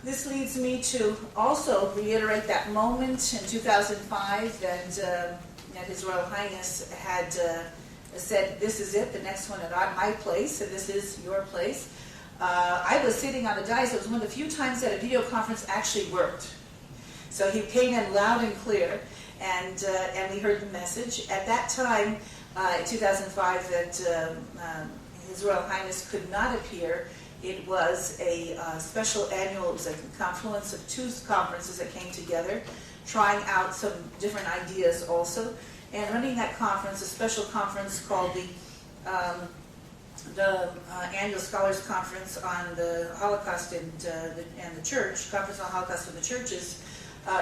this leads me to also reiterate that moment in 2005 that His Royal Highness had said, this is it, the next one at my place, and this is your place. I was sitting on the dais. It was one of the few times that a video conference actually worked. So he came in loud and clear, and we heard the message. At that time, in 2005, that His Royal Highness could not appear. It was a special annual, it was a confluence of two conferences that came together, trying out some different ideas also, and running that conference, a special conference called the Annual Scholars Conference on the Holocaust and the Church, Conference on the Holocaust of the Churches,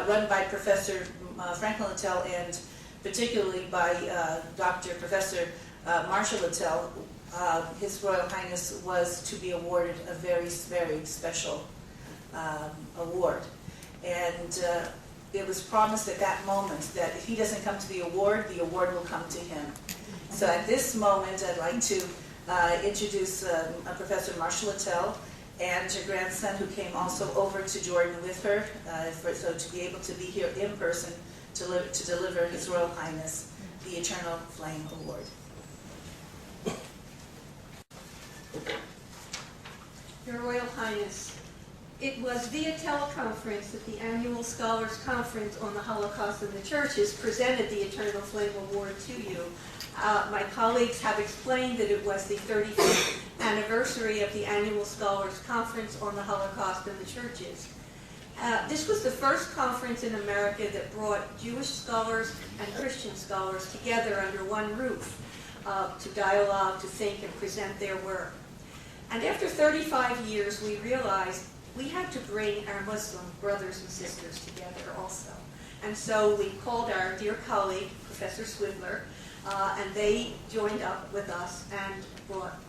run by Professor Franklin Littell and particularly by Professor Marshall Littell. His Royal Highness was to be awarded a very, very special award. And it was promised at that moment that if he doesn't come to the award will come to him. So at this moment, I'd like to introduce Professor Marshall Littell and her grandson, who came also over to Jordan with her, so to be able to be here in person to deliver His Royal Highness the Eternal Flame Award. Your Royal Highness, it was via teleconference that the Annual Scholars Conference on the Holocaust and the Churches presented the Eternal Flame Award to you. My colleagues have explained that it was the 35th anniversary of the Annual Scholars Conference on the Holocaust and the Churches. This was the first conference in America that brought Jewish scholars and Christian scholars together under one roof to dialogue, to think, and present their work. And after 35 years, we realized we had to bring our Muslim brothers and sisters together also. And so we called our dear colleague, Professor Swidler, and they joined up with us and brought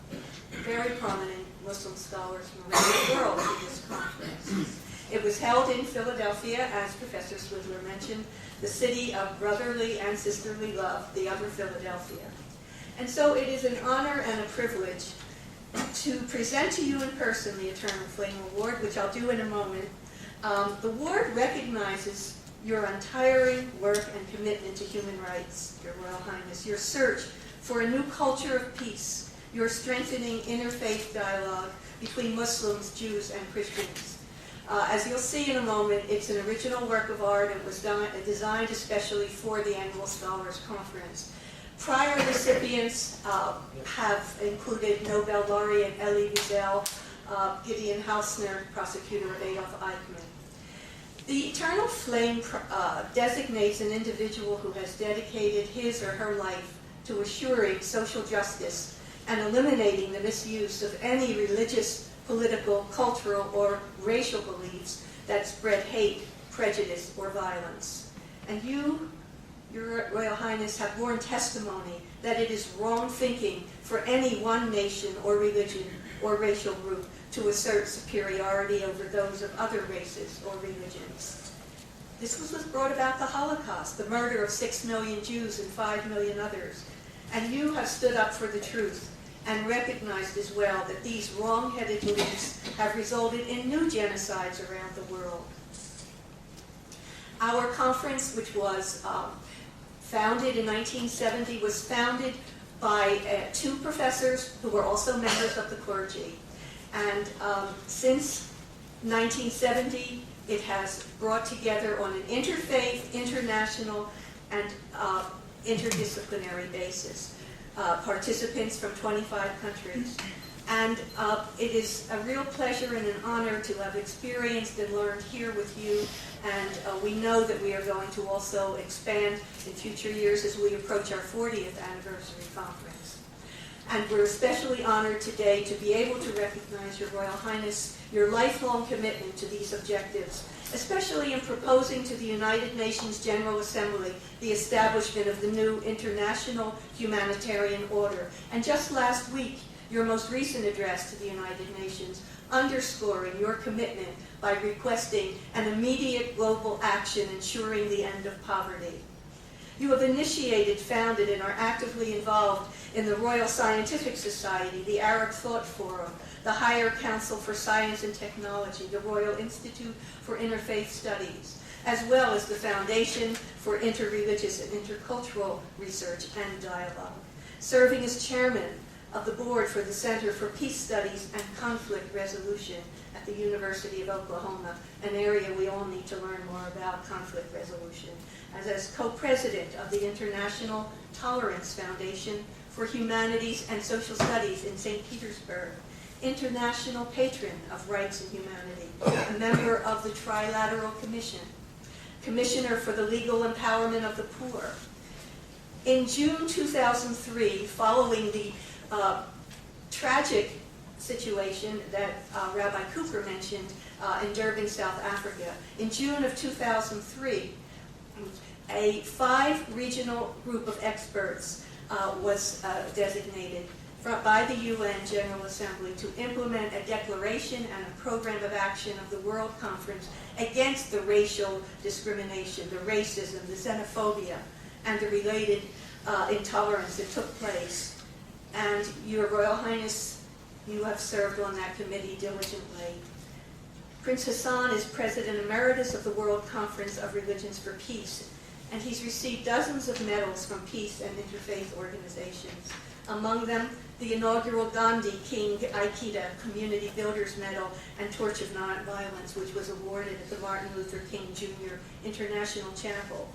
very prominent Muslim scholars from around the world to this conference. It was held in Philadelphia, as Professor Swidler mentioned, the city of brotherly and sisterly love, the other Philadelphia. And so it is an honor and a privilege to present to you in person the Eternal Flame Award, which I'll do in a moment. The award recognizes your untiring work and commitment to human rights, Your Royal Highness, your search for a new culture of peace, your strengthening interfaith dialogue between Muslims, Jews, and Christians. As you'll see in a moment, it's an original work of art. It was designed especially for the Annual Scholars Conference. Prior recipients have included Nobel laureate Elie Wiesel, Gideon Hausner, prosecutor Adolf Eichmann. The Eternal Flame designates an individual who has dedicated his or her life to assuring social justice and eliminating the misuse of any religious, political, cultural, or racial beliefs that spread hate, prejudice, or violence. And you, Your Royal Highness, have borne testimony that it is wrong thinking for any one nation or religion or racial group to assert superiority over those of other races or religions. This was what brought about the Holocaust, the murder of 6 million Jews and 5 million others. And you have stood up for the truth and recognized as well that these wrong-headed beliefs have resulted in new genocides around the world. Our conference, which was founded in 1970, was founded by 2 professors who were also members of the clergy. And since 1970, it has brought together on an interfaith, international, and interdisciplinary basis participants from 25 countries. And it is a real pleasure and an honor to have experienced and learned here with you. And we know that we are going to also expand in future years as we approach our 40th anniversary conference. And we're especially honored today to be able to recognize, Your Royal Highness, your lifelong commitment to these objectives, especially in proposing to the United Nations General Assembly the establishment of the new international humanitarian order. And just last week, your most recent address to the United Nations, underscoring your commitment by requesting an immediate global action ensuring the end of poverty. You have initiated, founded, and are actively involved in the Royal Scientific Society, the Arab Thought Forum, the Higher Council for Science and Technology, the Royal Institute for Interfaith Studies, as well as the Foundation for Interreligious and Intercultural Research and Dialogue, serving as chairman of the board for the Center for Peace Studies and Conflict Resolution at the University of Oklahoma, an area we all need to learn more about, conflict resolution, as co-president of the International Tolerance Foundation for Humanities and Social Studies in St. Petersburg, international patron of rights and humanity, a member of the Trilateral Commission, commissioner for the legal empowerment of the poor. In June 2003, following the tragic situation that Rabbi Cooper mentioned in Durban, South Africa, in June of 2003, a 5-regional group of experts was designated by the UN General Assembly to implement a declaration and a program of action of the World Conference against the racial discrimination, the racism, the xenophobia, and the related intolerance that took place. And Your Royal Highness, you have served on that committee diligently. Prince Hassan is President Emeritus of the World Conference of Religions for Peace, and he's received dozens of medals from peace and interfaith organizations. Among them, the inaugural Gandhi King Aikida Community Builders Medal and Torch of Nonviolence, which was awarded at the Martin Luther King Jr. International Chapel.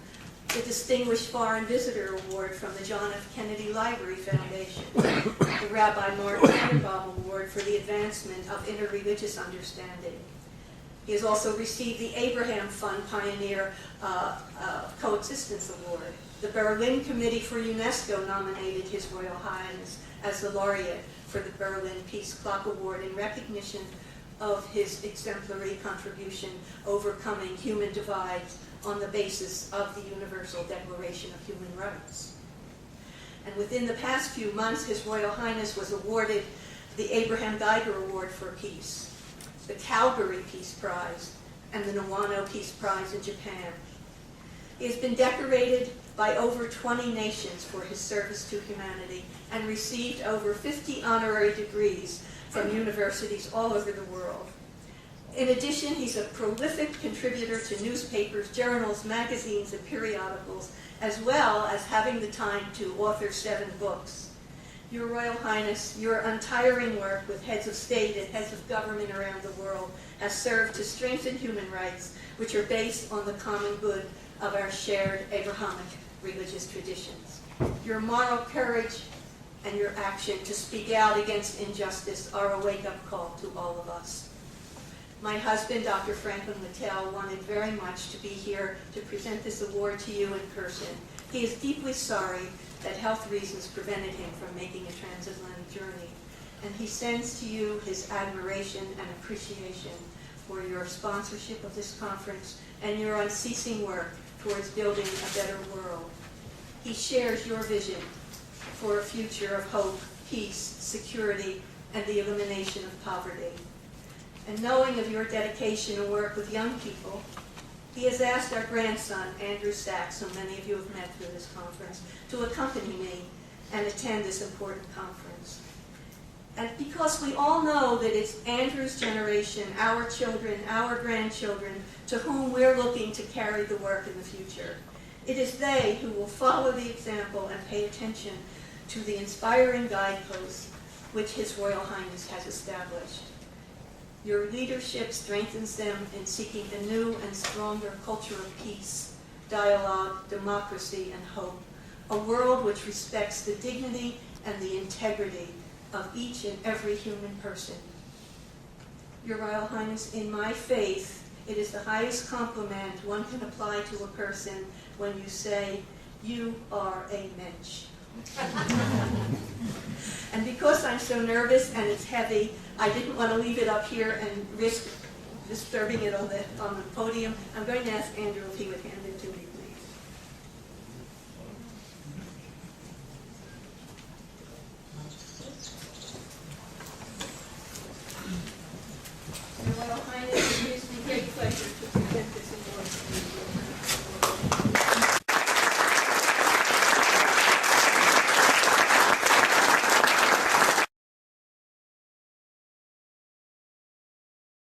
The Distinguished Foreign Visitor Award from the John F. Kennedy Library Foundation. The Rabbi Martin Tannenbaum Award for the Advancement of Interreligious Understanding. He has also received the Abraham Fund Pioneer Coexistence Award. The Berlin Committee for UNESCO nominated His Royal Highness as the laureate for the Berlin Peace Clock Award in recognition of his exemplary contribution overcoming human divides on the basis of the Universal Declaration of Human Rights. And within the past few months, His Royal Highness was awarded the Abraham Geiger Award for Peace, the Calgary Peace Prize, and the Nawano Peace Prize in Japan. He has been decorated by over 20 nations for his service to humanity and received over 50 honorary degrees from universities all over the world. In addition, he's a prolific contributor to newspapers, journals, magazines, and periodicals, as well as having the time to author 7 books. Your Royal Highness, your untiring work with heads of state and heads of government around the world has served to strengthen human rights, which are based on the common good of our shared Abrahamic religious traditions. Your moral courage and your action to speak out against injustice are a wake-up call to all of us. My husband, Dr. Franklin Littell, wanted very much to be here to present this award to you in person. He is deeply sorry that health reasons prevented him from making a transatlantic journey, and he sends to you his admiration and appreciation for your sponsorship of this conference and your unceasing work towards building a better world. He shares your vision for a future of hope, peace, security, and the elimination of poverty. And knowing of your dedication and work with young people, he has asked our grandson, Andrew Sachs, whom many of you have met through this conference, to accompany me and attend this important conference. And because we all know that it's Andrew's generation, our children, our grandchildren, to whom we're looking to carry the work in the future, it is they who will follow the example and pay attention to the inspiring guideposts which His Royal Highness has established. Your leadership strengthens them in seeking a new and stronger culture of peace, dialogue, democracy, and hope, a world which respects the dignity and the integrity of each and every human person. Your Royal Highness, in my faith, it is the highest compliment one can apply to a person when you say, "You are a mensch." And because I'm so nervous and it's heavy, I didn't want to leave it up here and risk disturbing it on the podium. I'm going to ask Andrew if he would hand it to me, please. Your Royal Highness,